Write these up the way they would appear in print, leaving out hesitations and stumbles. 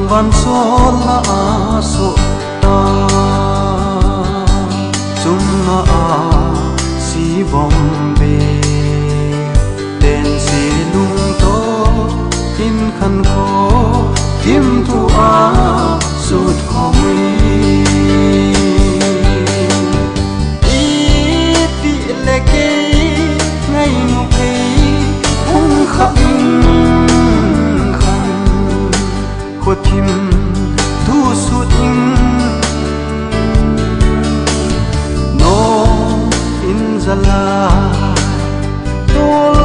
van sol la so ta zum na si bombe ten si lung to in khan kho tim tu sut khoi ti leke ngai nu pe hung kham khan kho tim tu sut in no in zala tol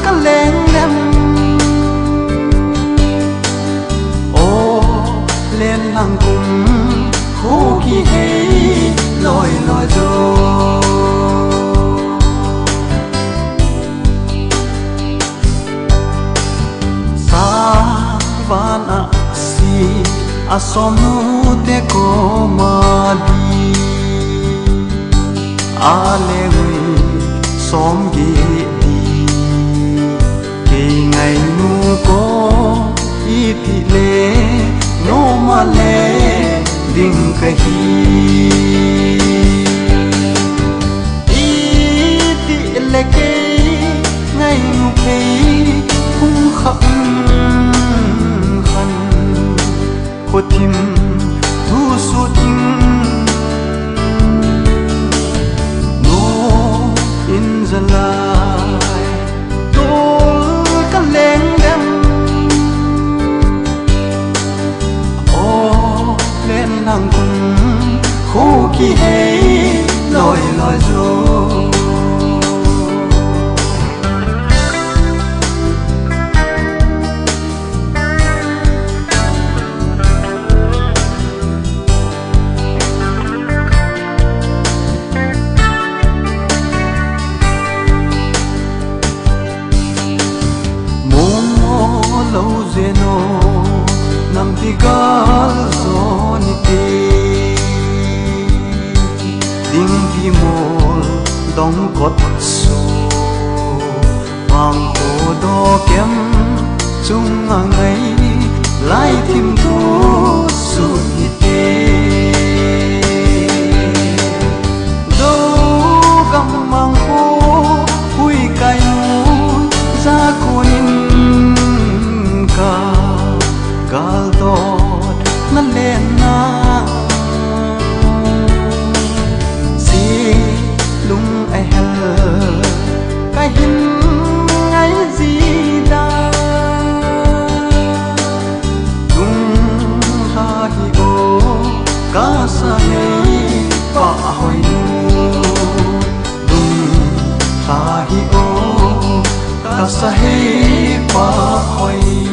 ka leng lem lên làng cùng khô khi hay loi loi zo sa van a si a som nu te ko ma di a le wi som gi di ke ngai nu ko i ti le no male ding kahi ti leke ngai nu pe hung kham khan ko tim tu su ting no in zalai tol ka leng dem lên làng cùng khô khi hay loi loi zo mo lâu zeno nam ti gal zoni te ding vi mol dong kot so wang ko do kem chung ngai lai thim tu su ni te do gam mang ko hui kai nu za ko nin ka gal dot na len na si lung ai hel ka hin ngai zi da lung ha hi o ka sa nei pa hoi nu lung ha hi o ka sa hei pa hoi